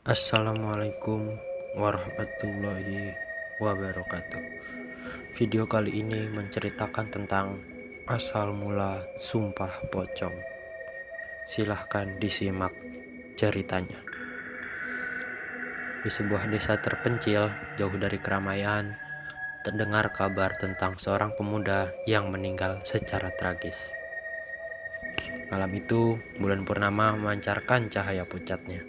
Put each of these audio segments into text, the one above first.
Assalamualaikum warahmatullahi wabarakatuh. Video kali ini menceritakan tentang asal mula Sumpah Pocong. Silahkan disimak ceritanya. Di sebuah desa terpencil, jauh dari keramaian, terdengar kabar tentang seorang pemuda yang meninggal secara tragis. Malam itu, bulan purnama memancarkan cahaya pucatnya,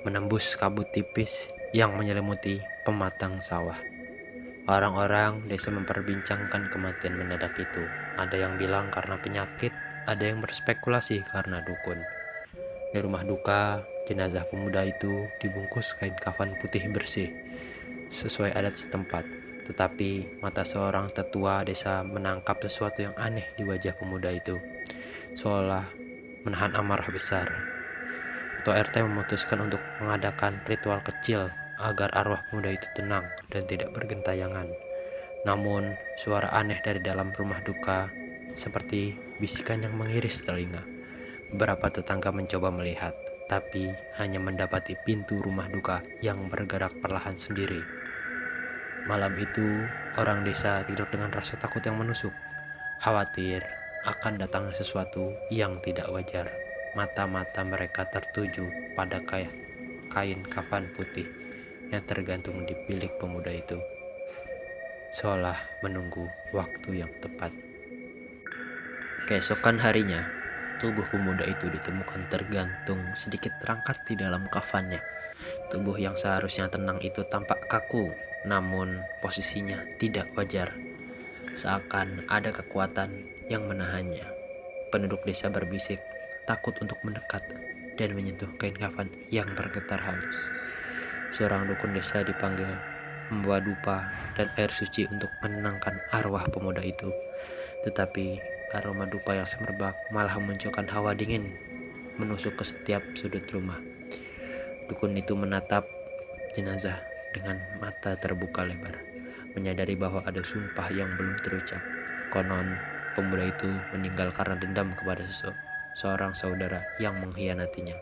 menembus kabut tipis yang menyelimuti pematang sawah. Orang-orang desa memperbincangkan kematian mendadak itu. Ada yang bilang karena penyakit, ada yang berspekulasi karena dukun. Di rumah duka, jenazah pemuda itu dibungkus kain kafan putih bersih, sesuai adat setempat. Tetapi mata seorang tetua desa menangkap sesuatu yang aneh di wajah pemuda itu, seolah menahan amarah besar. Ketua RT memutuskan untuk mengadakan ritual kecil agar arwah pemuda itu tenang dan tidak bergentayangan. Namun, suara aneh dari dalam rumah duka seperti bisikan yang mengiris telinga. Beberapa tetangga mencoba melihat, tapi hanya mendapati pintu rumah duka yang bergerak perlahan sendiri. Malam itu, orang desa tidur dengan rasa takut yang menusuk, khawatir akan datangnya sesuatu yang tidak wajar. Mata-mata mereka tertuju pada kain kafan putih yang tergantung di bilik pemuda itu, seolah menunggu waktu yang tepat. Keesokan harinya, tubuh pemuda itu ditemukan tergantung sedikit terangkat di dalam kafannya. Tubuh yang seharusnya tenang itu tampak kaku, namun posisinya tidak wajar, seakan ada kekuatan yang menahannya. Penduduk desa berbisik, takut untuk mendekat dan menyentuh kain kafan yang bergetar halus. Seorang dukun desa dipanggil, membawa dupa dan air suci untuk menenangkan arwah pemuda itu. Tetapi aroma dupa yang semerbak malah memunculkan hawa dingin menusuk ke setiap sudut rumah. Dukun itu menatap jenazah dengan mata terbuka lebar, menyadari bahwa ada sumpah yang belum terucap. Konon, pemuda itu meninggal karena dendam kepada seorang saudara yang mengkhianatinya.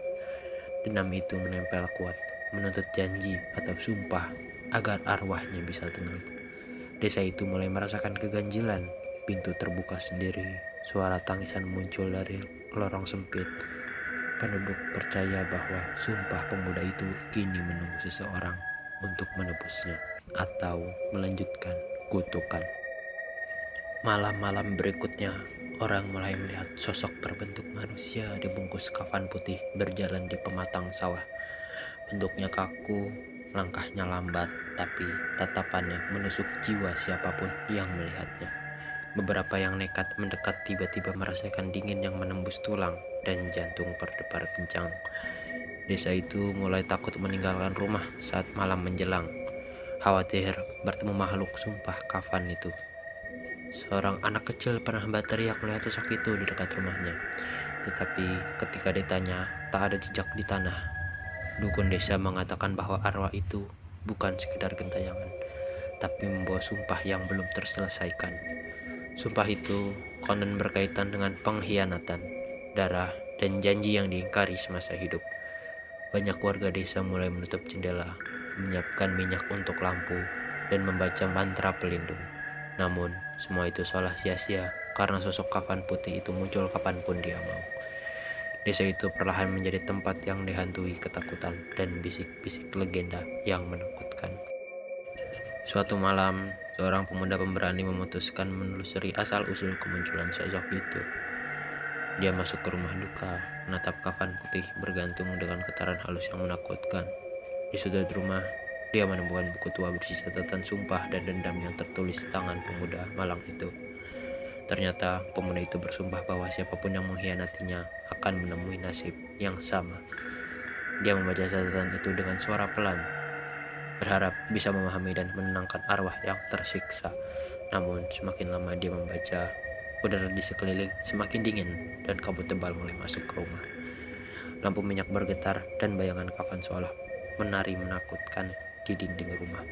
Dendam itu menempel kuat, menuntut janji atau sumpah agar arwahnya bisa tenang. Desa itu mulai merasakan keganjilan. Pintu terbuka sendiri, suara tangisan muncul dari lorong sempit. Penduduk percaya bahwa sumpah pemuda itu kini menunggu seseorang untuk menebusnya atau melanjutkan kutukan. Malam-malam berikutnya, orang mulai melihat sosok berbentuk manusia dibungkus kafan putih berjalan di pematang sawah. Bentuknya kaku, langkahnya lambat, tapi tatapannya menusuk jiwa siapapun yang melihatnya. Beberapa yang nekat mendekat tiba-tiba merasakan dingin yang menembus tulang dan jantung berdebar kencang. Desa itu mulai takut meninggalkan rumah saat malam menjelang, khawatir bertemu makhluk sumpah kafan itu. Seorang anak kecil pernah berteriak melihat sosok itu di dekat rumahnya. Tetapi ketika ditanya, tak ada jejak di tanah. Dukun desa mengatakan bahwa arwah itu bukan sekedar gentayangan, tapi membawa sumpah yang belum terselesaikan. Sumpah itu konon berkaitan dengan pengkhianatan, darah, dan janji yang diingkari semasa hidup. Banyak warga desa mulai menutup jendela, menyiapkan minyak untuk lampu, dan membaca mantra pelindung. Namun, semua itu seolah sia-sia karena sosok kafan putih itu muncul kapanpun dia mau. Desa itu perlahan menjadi tempat yang dihantui ketakutan dan bisik-bisik legenda yang menakutkan. Suatu malam, seorang pemuda pemberani memutuskan menelusuri asal-usul kemunculan sosok itu. Dia masuk ke rumah duka, menatap kafan putih bergantung dengan getaran halus yang menakutkan. Di sudut rumah, dia menemukan buku tua berisi catatan sumpah dan dendam yang tertulis tangan pemuda malang itu. Ternyata pemuda itu bersumpah bahwa siapapun yang mengkhianatinya akan menemui nasib yang sama. Dia membaca catatan itu dengan suara pelan, berharap bisa memahami dan menenangkan arwah yang tersiksa. Namun semakin lama dia membaca, udara di sekeliling semakin dingin dan kabut tebal mulai masuk ke rumah. Lampu minyak bergetar dan bayangan kafan seolah menari menakutkan di dinding rumah.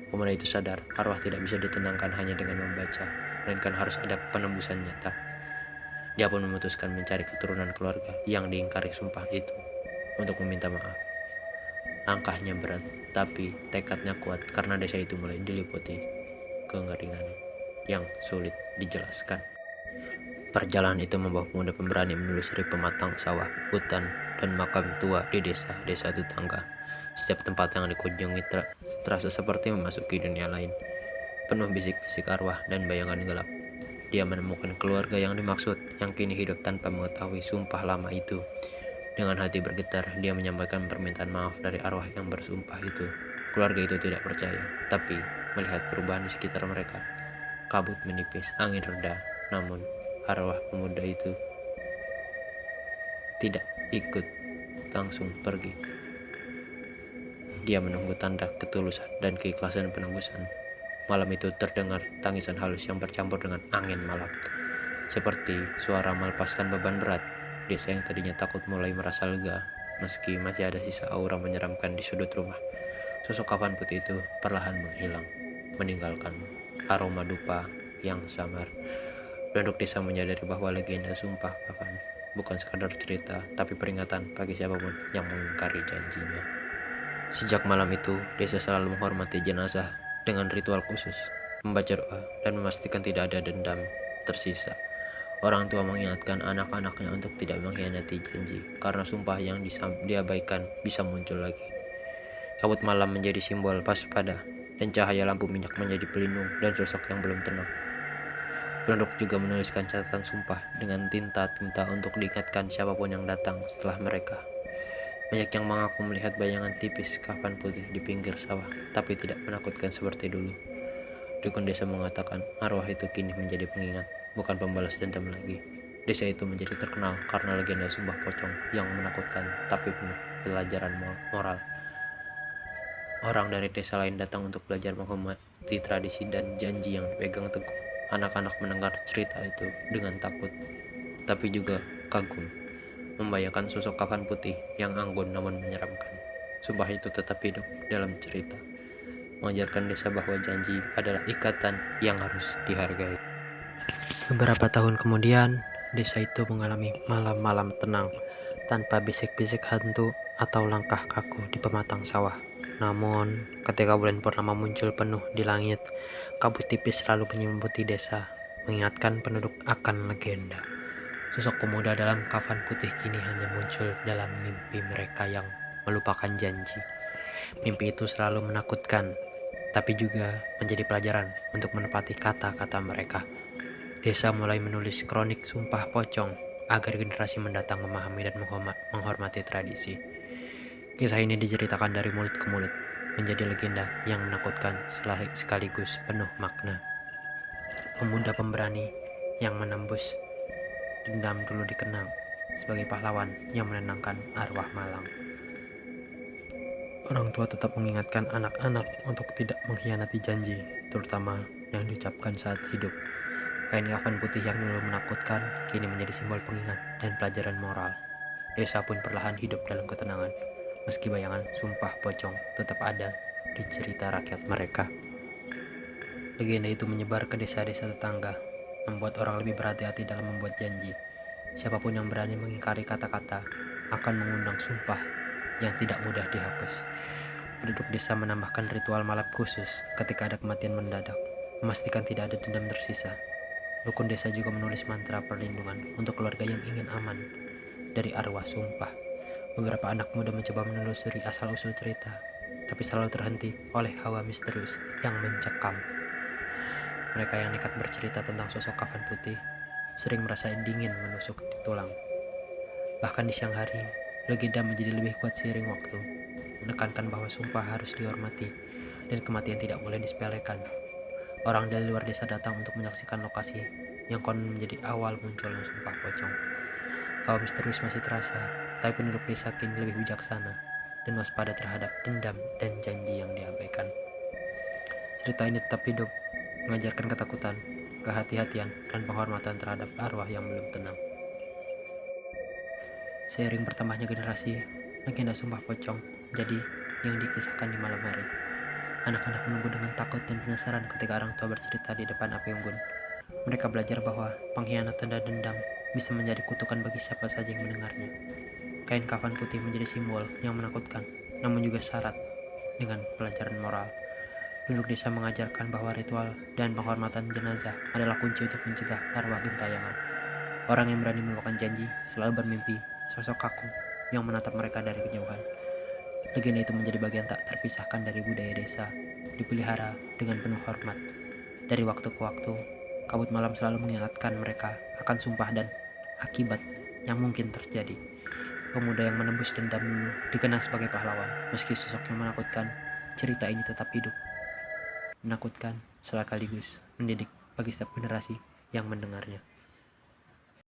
Pemuda itu sadar arwah tidak bisa ditenangkan hanya dengan membaca, melainkan harus ada penembusan nyata. Dia pun memutuskan mencari keturunan keluarga yang diingkari sumpah itu untuk meminta maaf. Langkahnya berat, tapi tekadnya kuat karena desa itu mulai diliputi kengeringan yang sulit dijelaskan. Perjalanan itu membawa pemuda pemberani menelusuri pematang sawah, hutan, dan makam tua di desa-desa tetangga. Setiap tempat yang dikunjungi terasa seperti memasuki dunia lain, penuh bisik-bisik arwah dan bayangan gelap. Dia menemukan keluarga yang dimaksud, yang kini hidup tanpa mengetahui sumpah lama itu. Dengan hati bergetar, dia menyampaikan permintaan maaf dari arwah yang bersumpah itu. Keluarga itu tidak percaya, tapi melihat perubahan di sekitar mereka. Kabut menipis, angin reda, namun arwah pemuda itu tidak ikut langsung pergi. Dia menunggu tanda ketulusan dan keikhlasan penebusan. Malam itu terdengar tangisan halus yang bercampur dengan angin malam, seperti suara melepaskan beban berat. Desa yang tadinya takut mulai merasa lega, meski masih ada sisa aura menyeramkan di sudut rumah. Sosok kafan putih itu perlahan menghilang, meninggalkan aroma dupa yang samar. Penduduk desa menyadari bahwa legenda sumpah kafan bukan sekadar cerita, tapi peringatan bagi siapapun yang mengingkari janjinya. Sejak malam itu, desa selalu menghormati jenazah dengan ritual khusus, membaca doa, dan memastikan tidak ada dendam tersisa. Orang tua mengingatkan anak-anaknya untuk tidak mengkhianati janji, karena sumpah yang diabaikan bisa muncul lagi. Kabut malam menjadi simbol waspada, dan cahaya lampu minyak menjadi pelindung dan sosok yang belum tenang. Penduduk juga menuliskan catatan sumpah dengan tinta-tinta untuk diingatkan siapapun yang datang setelah mereka. Banyak yang mengaku melihat bayangan tipis kafan putih di pinggir sawah, tapi tidak menakutkan seperti dulu. Dukun desa mengatakan arwah itu kini menjadi pengingat, bukan pembalas dendam lagi. Desa itu menjadi terkenal karena legenda sumpah pocong yang menakutkan tapi penuh pelajaran moral. Orang dari desa lain datang untuk belajar menghormati tradisi dan janji yang dipegang teguh. Anak-anak mendengar cerita itu dengan takut, tapi juga kagum, membayangkan sosok kafan putih yang anggun namun menyeramkan. Sumpah itu tetap hidup dalam cerita, mengajarkan desa bahwa janji adalah ikatan yang harus dihargai. Beberapa tahun kemudian, desa itu mengalami malam-malam tenang, tanpa bisik-bisik hantu atau langkah kaku di pematang sawah. Namun, ketika bulan purnama muncul penuh di langit, kabut tipis selalu menyelimuti desa, mengingatkan penduduk akan legenda. Sosok pemuda dalam kafan putih kini hanya muncul dalam mimpi mereka yang melupakan janji. Mimpi itu selalu menakutkan, tapi juga menjadi pelajaran untuk menepati kata-kata mereka. Desa mulai menulis kronik sumpah pocong agar generasi mendatang memahami dan menghormati tradisi. Kisah ini diceritakan dari mulut ke mulut, menjadi legenda yang menakutkan sekaligus penuh makna. Pemuda pemberani yang menembus dendam dulu dikenal sebagai pahlawan yang menenangkan arwah malang. Orang tua tetap mengingatkan anak-anak untuk tidak mengkhianati janji, terutama yang diucapkan saat hidup. Kain kafan putih yang dulu menakutkan kini menjadi simbol pengingat dan pelajaran moral. Desa pun perlahan hidup dalam ketenangan, meski bayangan sumpah pocong tetap ada di cerita rakyat mereka. Legenda itu menyebar ke desa-desa tetangga, membuat orang lebih berhati-hati dalam membuat janji. Siapapun yang berani mengingkari kata-kata akan mengundang sumpah yang tidak mudah dihapus. Penduduk desa menambahkan ritual malam khusus ketika ada kematian mendadak, memastikan tidak ada dendam tersisa. Dukun desa juga menulis mantra perlindungan untuk keluarga yang ingin aman dari arwah sumpah. Beberapa anak muda mencoba menelusuri asal-usul cerita, tapi selalu terhenti oleh hawa misterius yang mencekam. Mereka yang nekat bercerita tentang sosok kafan putih sering merasa dingin menusuk di tulang. Bahkan di siang hari, legenda menjadi lebih kuat seiring waktu, menekankan bahwa sumpah harus dihormati dan kematian tidak boleh disepelekan. Orang dari luar desa datang untuk menyaksikan lokasi yang konon menjadi awal munculnya sumpah pocong. Hawa misterius masih terasa, tapi penduduk desa kini lebih bijaksana dan waspada terhadap dendam dan janji yang diabaikan. Cerita ini tetap hidup, mengajarkan ketakutan, kehati-hatian, dan penghormatan terhadap arwah yang belum tenang. Seiring bertambahnya generasi, legenda sumpah pocong jadi yang dikisahkan di malam hari. Anak-anak menunggu dengan takut dan penasaran ketika orang tua bercerita di depan api unggun. Mereka belajar bahwa pengkhianatan dan dendam bisa menjadi kutukan bagi siapa saja yang mendengarnya. Kain kafan putih menjadi simbol yang menakutkan, namun juga syarat dengan pelajaran moral. Penduduk desa mengajarkan bahwa ritual dan penghormatan jenazah adalah kunci untuk mencegah arwah gentayangan. Orang yang berani melakukan janji selalu bermimpi sosok kakung yang menatap mereka dari kejauhan. Legenda itu menjadi bagian tak terpisahkan dari budaya desa, dipelihara dengan penuh hormat. Dari waktu ke waktu, kabut malam selalu mengingatkan mereka akan sumpah dan akibat yang mungkin terjadi. Pemuda yang menembus dendam dulu dikenal sebagai pahlawan. Meski sosoknya menakutkan, cerita ini tetap hidup. Menakutkan sekaligus mendidik bagi setiap generasi yang mendengarnya.